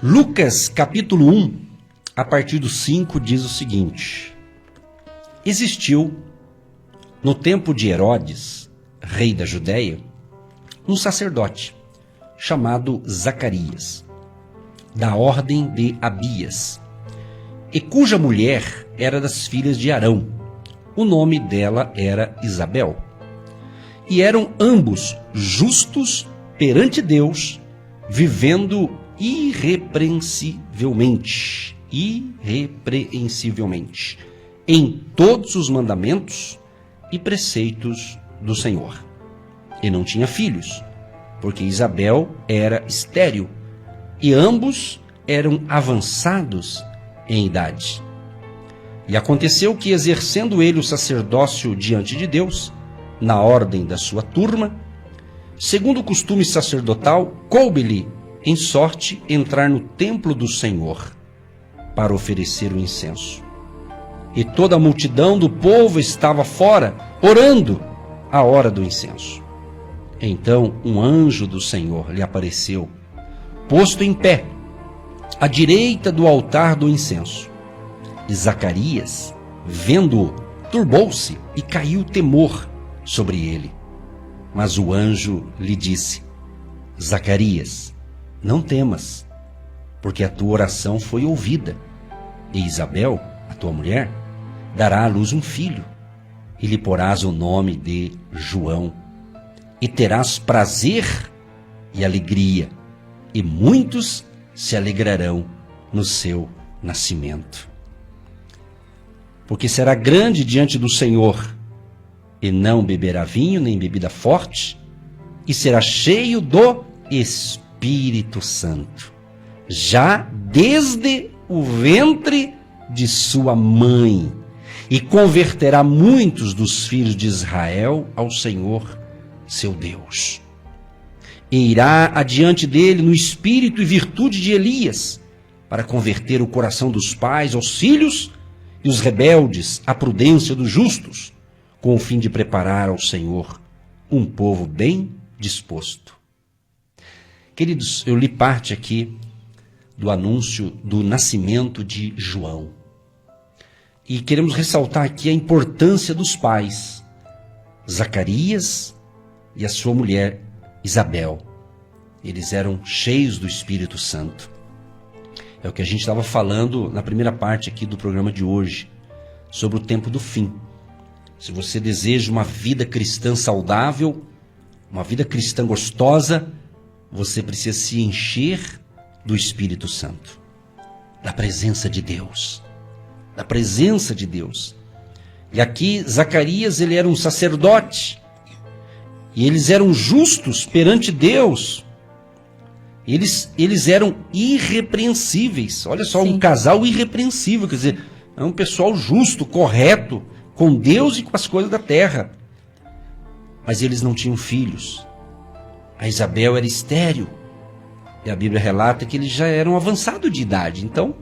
Lucas capítulo 1, a partir do 5, diz o seguinte: Existiu, no tempo de Herodes, rei da Judéia, um sacerdote chamado Zacarias, da ordem de Abias, e cuja mulher era das filhas de Arão. O nome dela era Isabel. E eram ambos justos perante Deus, vivendo irrepreensivelmente em todos os mandamentos e preceitos do Senhor. E não tinha filhos, porque Isabel era estéril, e ambos eram avançados em idade. E aconteceu que, exercendo ele o sacerdócio diante de Deus, na ordem da sua turma, segundo o costume sacerdotal, coube-lhe em sorte entrar no templo do Senhor para oferecer o incenso. E toda a multidão do povo estava fora, orando à hora do incenso. Então um anjo do Senhor lhe apareceu, posto em pé, à direita do altar do incenso. E Zacarias, vendo-o, turbou-se e caiu temor sobre ele. Mas o anjo lhe disse: Zacarias, não temas, porque a tua oração foi ouvida, e Isabel, a tua mulher, dará à luz um filho, e lhe porás o nome de João, e terás prazer e alegria, e muitos se alegrarão no seu nascimento. Porque será grande diante do Senhor, e não beberá vinho nem bebida forte, e será cheio do Espírito Santo, já desde o ventre de sua mãe, e converterá muitos dos filhos de Israel ao Senhor, seu Deus. E irá adiante dele no espírito e virtude de Elias, para converter o coração dos pais aos filhos e os rebeldes à prudência dos justos, com o fim de preparar ao Senhor um povo bem disposto. Queridos, eu li parte aqui do anúncio do nascimento de João. E queremos ressaltar aqui a importância dos pais, Zacarias e a sua mulher Isabel. Eles eram cheios do Espírito Santo. É o que a gente estava falando na primeira parte aqui do programa de hoje, sobre o tempo do fim. Se você deseja uma vida cristã saudável, uma vida cristã gostosa, você precisa se encher do Espírito Santo, da presença de Deus, da presença de Deus. E aqui Zacarias, ele era um sacerdote, e eles eram justos perante Deus. Eles eram irrepreensíveis. Olha só, um casal irrepreensível, quer dizer, é um pessoal justo, correto, com Deus e com as coisas da terra. Mas eles não tinham filhos. A Isabel era estéril. E a Bíblia relata que eles já eram avançados de idade. Então,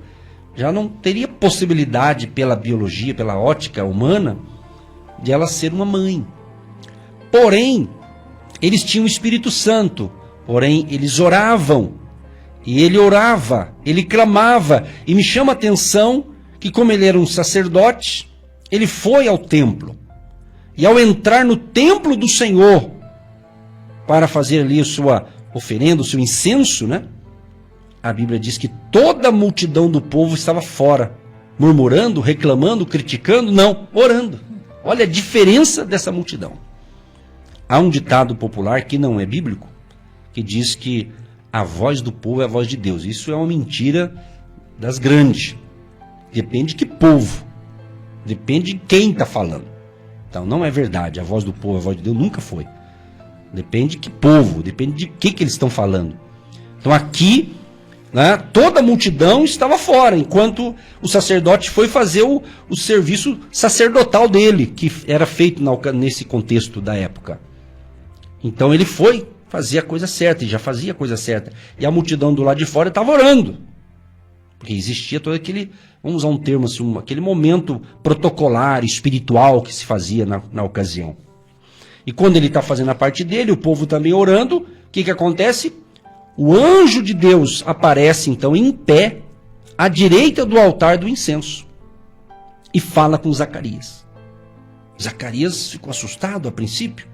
já não teria possibilidade pela biologia, pela ótica humana, de ela ser uma mãe. Porém, eles tinham o Espírito Santo. Porém, eles oravam. E ele orava, ele clamava. E me chama a atenção que, como ele era um sacerdote, ele foi ao templo. E ao entrar no templo do Senhor, para fazer ali a sua oferenda, o seu incenso, né? A Bíblia diz que toda a multidão do povo estava fora, murmurando, reclamando, criticando, não, orando. Olha a diferença dessa multidão. Há um ditado popular que não é bíblico, que diz que a voz do povo é a voz de Deus. Isso é uma mentira das grandes. Depende de que povo, depende de quem está falando. Então não é verdade, a voz do povo é a voz de Deus, nunca foi. Depende de que povo, depende de que eles estão falando. Então aqui, né, toda a multidão estava fora, enquanto o sacerdote foi fazer o serviço sacerdotal dele, que era feito nesse contexto da época. Então ele foi fazer a coisa certa, e já fazia a coisa certa. E a multidão do lado de fora estava orando. Porque existia todo aquele, vamos usar um termo assim, aquele momento protocolar, espiritual que se fazia na ocasião. E quando ele está fazendo a parte dele, o povo também orando, o que acontece? o anjo de Deus aparece então em pé à direita do altar do incenso e fala com Zacarias. Zacarias ficou assustado a princípio,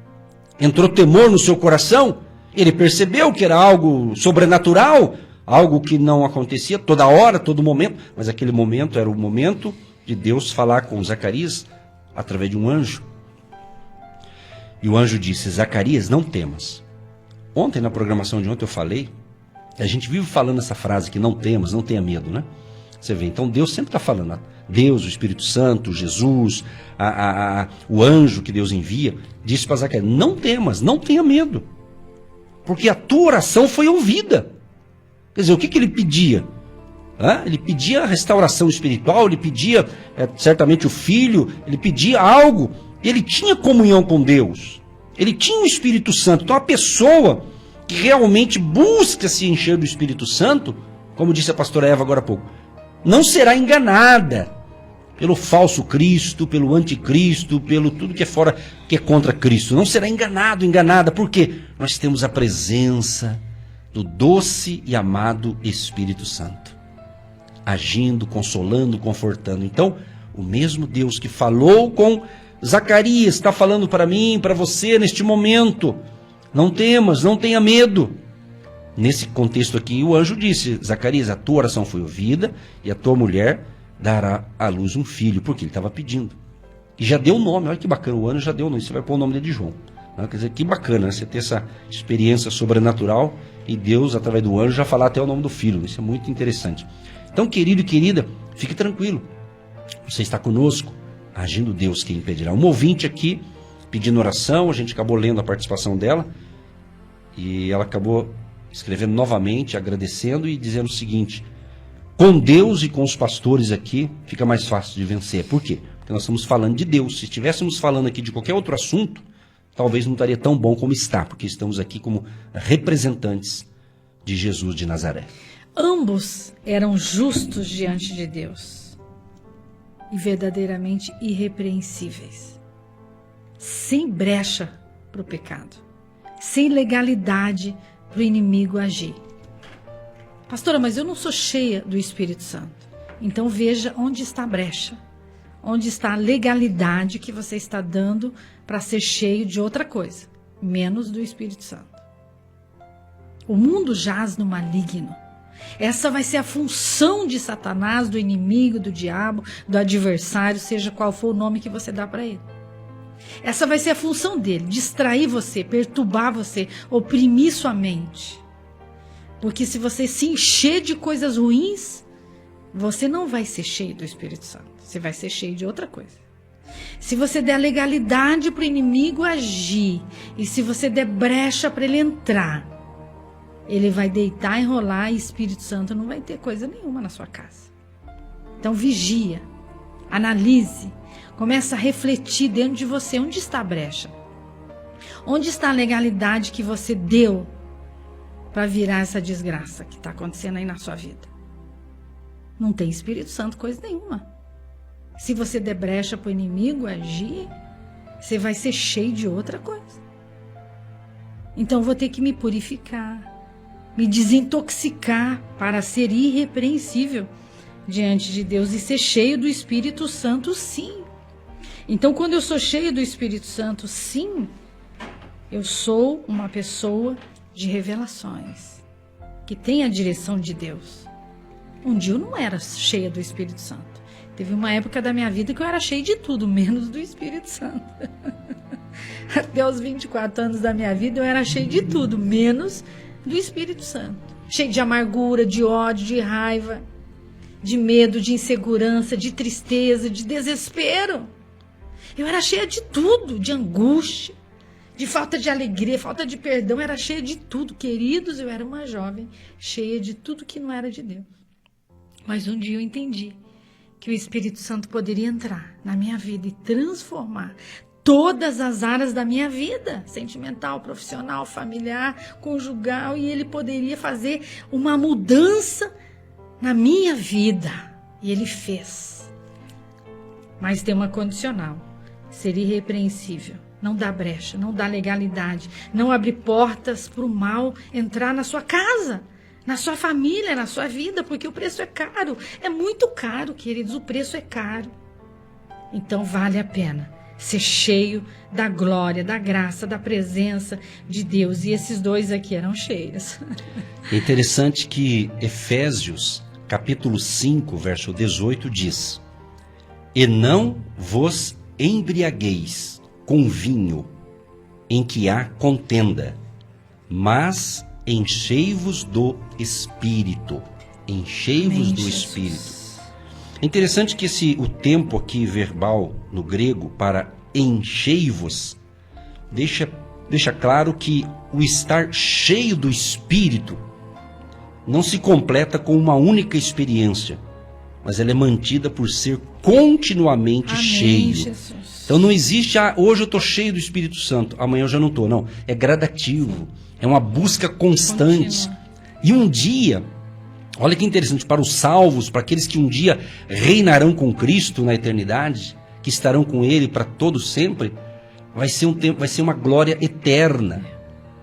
entrou temor no seu coração, ele percebeu que era algo sobrenatural, algo que não acontecia toda hora, todo momento, mas aquele momento era o momento de Deus falar com Zacarias através de um anjo. E o anjo disse: Zacarias, não temas. Ontem, na programação de ontem, eu falei, a gente vive falando essa frase que não temas, não tenha medo, né? Você vê, então Deus sempre está falando, Deus, o Espírito Santo, Jesus, o anjo que Deus envia, disse para Zacarias: não temas, não tenha medo, porque a tua oração foi ouvida. Quer dizer, o que ele pedia? Ele pedia a restauração espiritual, ele pedia certamente o filho, ele pedia algo, ele tinha comunhão com Deus, ele tinha o Espírito Santo. Então a pessoa que realmente busca se encher do Espírito Santo, como disse a pastora Eva agora há pouco, não será enganada pelo falso Cristo, pelo anticristo, pelo tudo que é fora, que é contra Cristo. Não será enganada, porque nós temos a presença do doce e amado Espírito Santo, agindo, consolando, confortando. Então, o mesmo Deus que falou com Zacarias está falando para mim, para você neste momento: não temas, não tenha medo. Nesse contexto aqui, o anjo disse: Zacarias, a tua oração foi ouvida e a tua mulher dará à luz um filho, porque ele estava pedindo. E já deu o nome, olha que bacana, o anjo já deu o nome, você vai pôr o nome dele de João. Quer dizer, que bacana, né? Você ter essa experiência sobrenatural e Deus, através do anjo, já falar até o nome do filho. Isso é muito interessante. Então, querido e querida, fique tranquilo. Você está conosco, agindo Deus que impedirá. Um ouvinte aqui pedindo oração, a gente acabou lendo a participação dela e ela acabou escrevendo novamente, agradecendo e dizendo o seguinte: com Deus e com os pastores aqui fica mais fácil de vencer. Por quê? Porque nós estamos falando de Deus. Se estivéssemos falando aqui de qualquer outro assunto, talvez não estaria tão bom como está, porque estamos aqui como representantes de Jesus de Nazaré. Ambos eram justos diante de Deus e verdadeiramente irrepreensíveis, sem brecha para o pecado, sem legalidade para o inimigo agir. Pastora, mas eu não sou cheia do Espírito Santo. Então veja onde está a brecha, onde está a legalidade que você está dando para ser cheio de outra coisa, menos do Espírito Santo. O mundo jaz no maligno. Essa vai ser a função de Satanás, do inimigo, do diabo, do adversário, seja qual for o nome que você dá para ele. Essa vai ser a função dele, distrair você, perturbar você, oprimir sua mente. Porque se você se encher de coisas ruins, você não vai ser cheio do Espírito Santo. Você vai ser cheio de outra coisa. Se você der legalidade para o inimigo agir, e se você der brecha para ele entrar, ele vai deitar e rolar, e Espírito Santo não vai ter coisa nenhuma na sua casa. Então vigia, analise, começa a refletir dentro de você onde está a brecha. Onde está a legalidade que você deu para virar essa desgraça que está acontecendo aí na sua vida? Não tem Espírito Santo coisa nenhuma. Se você der brecha para o inimigo agir, você vai ser cheio de outra coisa. Então eu vou ter que me purificar, me desintoxicar para ser irrepreensível diante de Deus e ser cheio do Espírito Santo, sim. Então quando eu sou cheio do Espírito Santo, sim, eu sou uma pessoa de revelações, que tem a direção de Deus. Um dia eu não era cheia do Espírito Santo. Teve uma época da minha vida que eu era cheia de tudo, menos do Espírito Santo. Até os 24 anos da minha vida eu era cheia de tudo, menos do Espírito Santo. Cheia de amargura, de ódio, de raiva, de medo, de insegurança, de tristeza, de desespero. Eu era cheia de tudo, de angústia, de falta de alegria, falta de perdão, era cheia de tudo. Queridos, eu era uma jovem cheia de tudo que não era de Deus. Mas um dia eu entendi que o Espírito Santo poderia entrar na minha vida e transformar todas as áreas da minha vida, sentimental, profissional, familiar, conjugal, e ele poderia fazer uma mudança na minha vida. E ele fez. Mas tem uma condicional: ser irrepreensível não dá brecha, não dá legalidade, não abre portas para o mal entrar na sua casa, na sua família, na sua vida, porque o preço é caro, é muito caro, queridos, o preço é caro. Então vale a pena ser cheio da glória, da graça, da presença de Deus. E esses dois aqui eram cheios. É interessante que Efésios, capítulo 5, verso 18, diz: E não vos embriagueis com vinho, em que há contenda, mas enchei-vos do Espírito. Enchei-vos do Espírito. É interessante que o tempo aqui verbal no grego para enchei-vos deixa claro que o estar cheio do Espírito não se completa com uma única experiência, mas ela é mantida por ser continuamente cheio. Jesus. Então não existe, hoje eu estou cheio do Espírito Santo, amanhã eu já não estou. Não, é gradativo, é uma busca constante. E um dia, olha que interessante, para os salvos, para aqueles que um dia reinarão com Cristo na eternidade, que estarão com Ele para todo sempre, vai ser um tempo, vai ser uma glória eterna.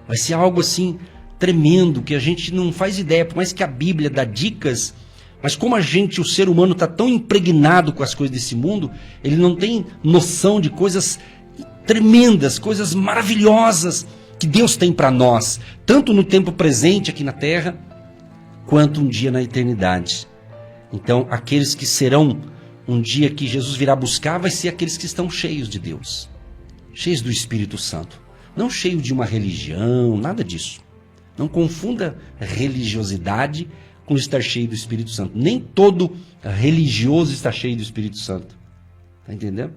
Vai ser algo assim tremendo, que a gente não faz ideia, por mais que a Bíblia dá dicas, mas como o ser humano está tão impregnado com as coisas desse mundo, ele não tem noção de coisas tremendas, coisas maravilhosas que Deus tem para nós, tanto no tempo presente aqui na terra, quanto um dia na eternidade. Então, aqueles que serão um dia que Jesus virá buscar, vai ser aqueles que estão cheios de Deus, cheios do Espírito Santo, não cheio de uma religião, nada disso. Não confunda religiosidade com estar cheio do Espírito Santo. Nem todo religioso está cheio do Espírito Santo. Está entendendo?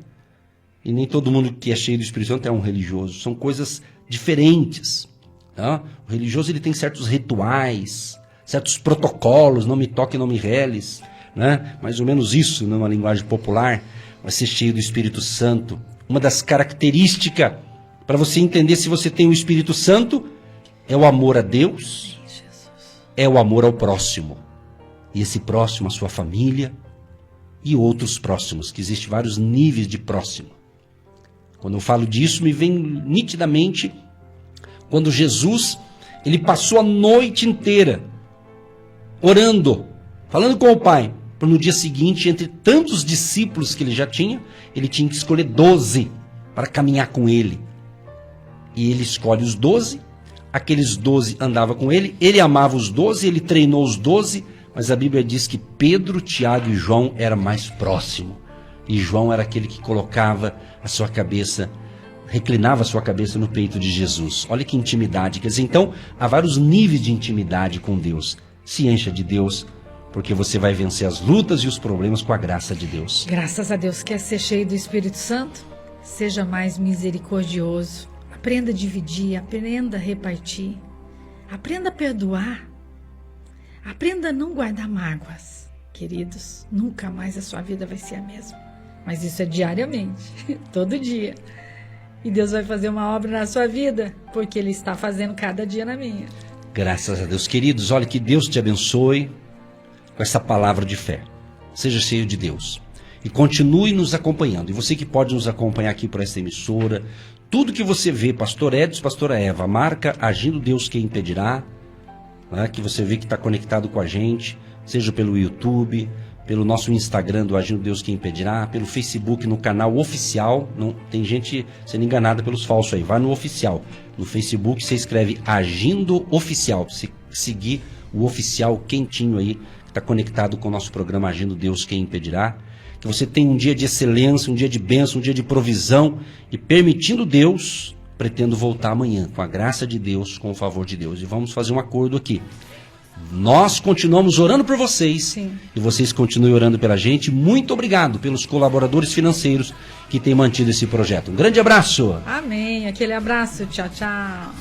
E nem todo mundo que é cheio do Espírito Santo é um religioso. São coisas diferentes. Tá? O religioso ele tem certos rituais, certos protocolos, não me toque, não me reles. Né? Mais ou menos isso, numa linguagem popular. Vai ser cheio do Espírito Santo. Uma das características para você entender se você tem o Espírito Santo é o amor a Deus, é o amor ao próximo. E esse próximo, a sua família e outros próximos, que existem vários níveis de próximo. Quando eu falo disso, me vem nitidamente quando Jesus ele passou a noite inteira orando, falando com o Pai, para no dia seguinte, entre tantos discípulos que ele já tinha, ele tinha que escolher 12 para caminhar com ele. E ele escolhe os 12, aqueles 12 andavam com ele, ele amava os 12, ele treinou os 12, mas a Bíblia diz que Pedro, Tiago e João eram mais próximos. E João era aquele que colocava a sua cabeça, reclinava a sua cabeça no peito de Jesus. Olha que intimidade. Quer dizer, então, há vários níveis de intimidade com Deus. Se encha de Deus, porque você vai vencer as lutas e os problemas com a graça de Deus. Graças a Deus. Quer ser cheio do Espírito Santo? Seja mais misericordioso. Aprenda a dividir, aprenda a repartir. Aprenda a perdoar. Aprenda a não guardar mágoas. Queridos, nunca mais a sua vida vai ser a mesma. Mas isso é diariamente, todo dia. E Deus vai fazer uma obra na sua vida, porque Ele está fazendo cada dia na minha. Graças a Deus. Queridos, olha, que Deus te abençoe com essa palavra de fé. Seja cheio de Deus. E continue nos acompanhando. E você que pode nos acompanhar aqui por essa emissora, tudo que você vê, Pastor Edson, Pastora Eva, marca Agindo Deus Quem Impedirá, né, que você vê que está conectado com a gente, seja pelo YouTube, pelo nosso Instagram do Agindo Deus Quem Impedirá, pelo Facebook, no canal oficial. Não, tem gente sendo enganada pelos falsos aí, vai no oficial. No Facebook você escreve Agindo Oficial, se seguir o oficial quentinho aí, que está conectado com o nosso programa Agindo Deus Quem Impedirá. Que você tenha um dia de excelência, um dia de bênção, um dia de provisão. E permitindo Deus, pretendo voltar amanhã, com a graça de Deus, com o favor de Deus. E vamos fazer um acordo aqui. Nós continuamos orando por vocês. Sim. E vocês continuem orando pela gente. Muito obrigado pelos colaboradores financeiros que têm mantido esse projeto. Um grande abraço. Amém. Aquele abraço. Tchau, tchau.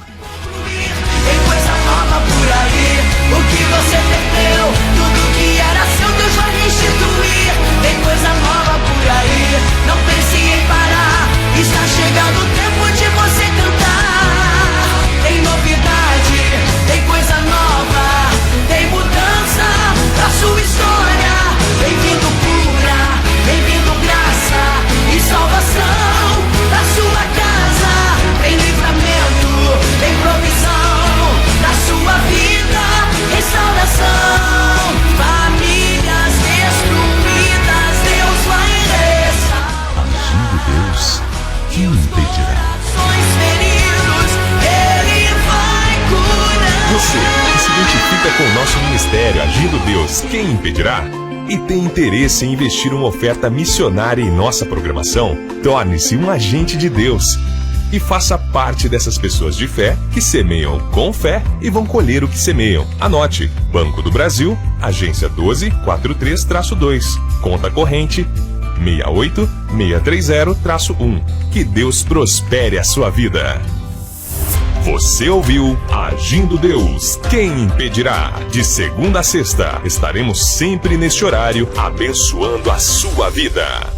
Tem coisa nova por aí, o que você perdeu, tudo que era seu Deus vai restituir. Tem coisa nova por aí, não pense em parar, está chegando o tempo de você cantar. Tem novidade, tem coisa nova, tem mudança pra sua história. Bem-vindo cura, bem-vindo graça e salvação pra sua casa. identifica com o nosso ministério Agindo Deus, quem impedirá? E tem interesse em investir uma oferta missionária em nossa programação? Torne-se um agente de Deus e faça parte dessas pessoas de fé que semeiam com fé e vão colher o que semeiam. Anote: Banco do Brasil, agência 1243-2, conta corrente 68630-1. Que Deus prospere a sua vida. Você ouviu Agindo Deus, quem impedirá? De segunda a sexta, estaremos sempre neste horário abençoando a sua vida.